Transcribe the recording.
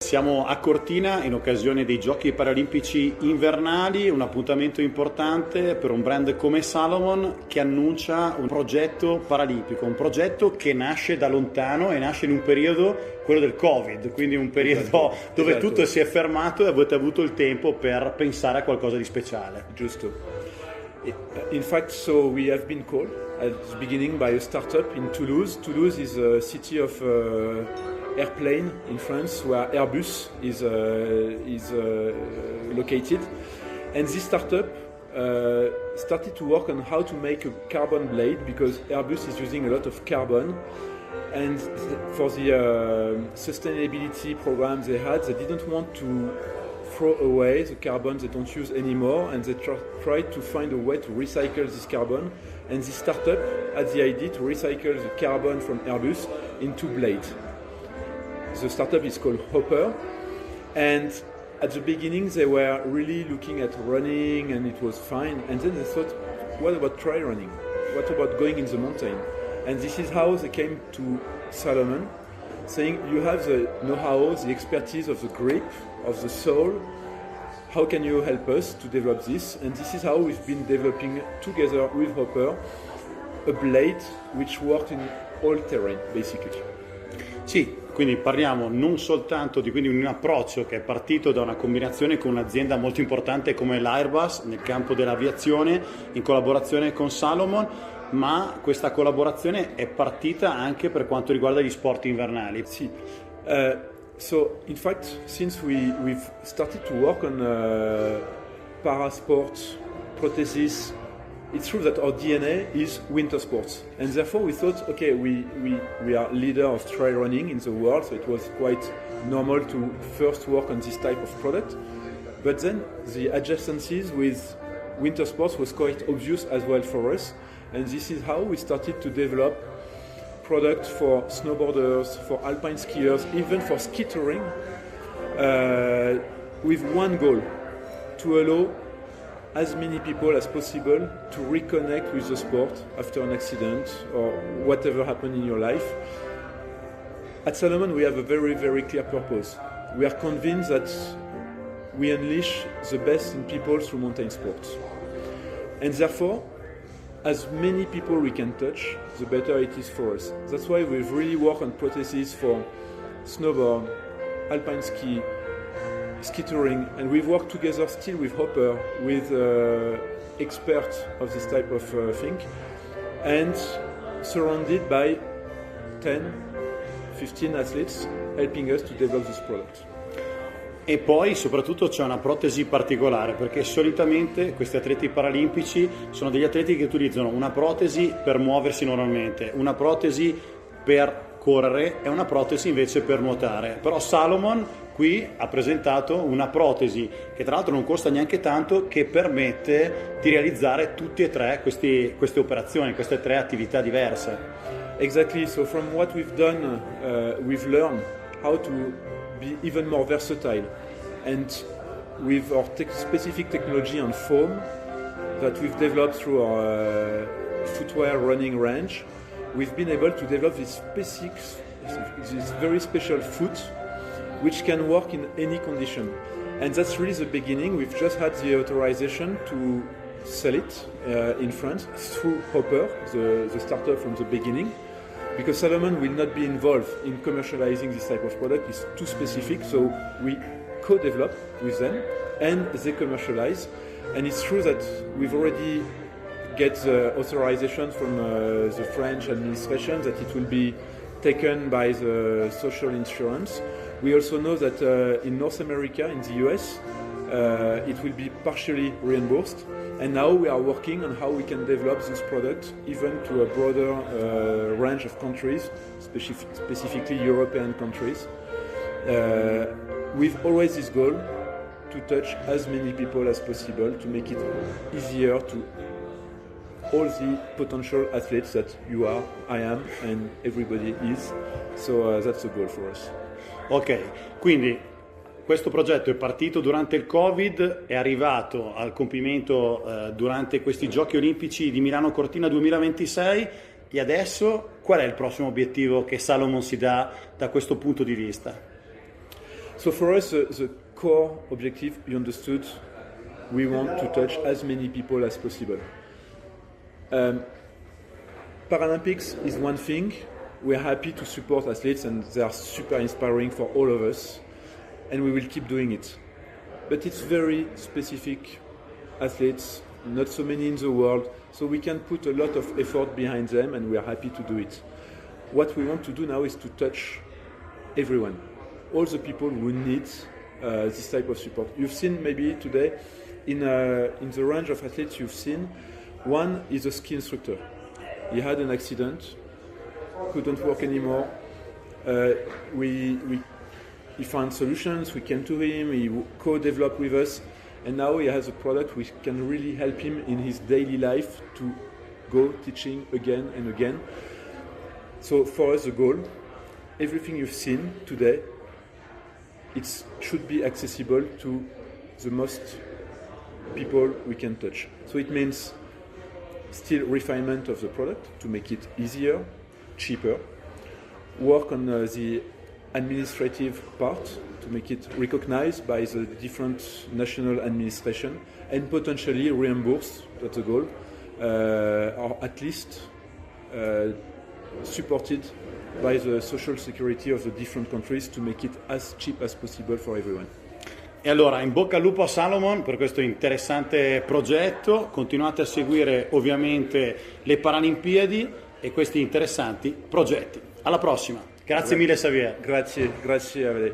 siamo a Cortina in occasione dei Giochi Paralimpici invernali, un appuntamento importante per un brand come Salomon che annuncia un progetto paralimpico, un progetto che nasce da lontano e nasce in un periodo, quello del Covid, quindi un periodo dove tutto si è fermato e avete avuto il tempo per pensare a qualcosa di speciale. Giusto. In fact, so we have been called at the beginning by a startup in Toulouse. Toulouse is a city of airplane in France where Airbus is located, and this startup started to work on how to make a carbon blade because Airbus is using a lot of carbon, and for the sustainability program they had, they didn't want to throw away the carbon they don't use anymore, and they tried to find a way to recycle this carbon, and this startup had the idea to recycle the carbon from Airbus into blades. The startup is called Hopper, and at the beginning they were really looking at running and it was fine, and then they thought, what about trail running? What about going in the mountain? And this is how they came to Salomon, saying you have the know-how, the expertise of the grip, of the sole, how can you help us to develop this? And this is how we've been developing together with Hopper a blade which worked in all terrain basically. Sì, quindi parliamo non soltanto di un approccio che è partito da una combinazione con un'azienda molto importante come l'Airbus nel campo dell'aviazione in collaborazione con Salomon, ma questa collaborazione è partita anche per quanto riguarda gli sport invernali. Sì. So in fact, since we've started to work on parasport, protesis, it's true that our DNA is winter sports, and therefore we thought, okay, we are leader of trail running in the world, so it was quite normal to first work on this type of product. But then the adjacencies with winter sports was quite obvious as well for us, and this is how we started to develop products for snowboarders, for alpine skiers, even for ski touring, with one goal: to allow as many people as possible to reconnect with the sport after an accident or whatever happened in your life. At Salomon we have a very, very clear purpose. We are convinced that we unleash the best in people through mountain sports. And therefore, as many people we can touch, the better it is for us. That's why we've really worked on protheses for snowboard, alpine ski, ski touring, and we've worked together still with Hopper, with experts of this type of thing, and surrounded by 10, 15 athletes helping us to develop this product. E poi soprattutto c'è una protesi particolare, perché solitamente questi atleti paralimpici sono degli atleti che utilizzano una protesi per muoversi normalmente, una protesi per correre e una protesi invece per nuotare. Però Salomon qui ha presentato una protesi che tra l'altro non costa neanche tanto, che permette di realizzare tutte e tre queste operazioni, queste tre attività diverse. Exactly, so from what we've done, we've learned how to be even more versatile, and with our specific technology on foam that we've developed through our footwear running range, we've been able to develop this very special foot which can work in any condition, and that's really the beginning. We've just had the authorization to sell it in France through Hopper, the startup from the beginning, because Salomon will not be involved in commercializing this type of product. It's too specific, so we co-develop with them and they commercialize. And it's true that we've already get the authorization from the French administration that it will be taken by the social insurance. We also know that in North America, in the US, it will be partially reimbursed. And now we are working on how we can develop this product even to a broader range of countries, specifically European countries, with always this goal to touch as many people as possible, to make it easier to all the potential athletes that you are, I am, and everybody is. So that's the goal for us. Ok, quindi questo progetto è partito durante il Covid, è arrivato al compimento durante questi Giochi Olimpici di Milano Cortina 2026 e adesso qual è il prossimo obiettivo che Salomon si dà da questo punto di vista? So for us, the core objective, you understood, we want to touch as many people as possible. Paralympics is one thing. We're happy to support athletes and they are super inspiring for all of us, and we will keep doing it. But it's very specific athletes, not so many in the world, so we can put a lot of effort behind them and we are happy to do it. What we want to do now is to touch everyone, all the people who need this type of support. You've seen maybe today, in the range of athletes you've seen, one is a ski instructor. He had an accident, couldn't work anymore. He found solutions, we came to him, he co-developed with us, and now he has a product which can really help him in his daily life to go teaching again and again. So for us, the goal, everything you've seen today, it should be accessible to the most people we can touch. So it means still refinement of the product to make it easier, cheaper, work on the administrative part to make it recognized by the different national administration, and potentially reimbursed, that's the goal, or at least supported by the social security of the different countries to make it as cheap as possible for everyone. E allora, in bocca al lupo a Salomon per questo interessante progetto, continuate a seguire ovviamente le Paralimpiadi e questi interessanti progetti. Alla prossima, grazie mille Xavier. Grazie, grazie a lei.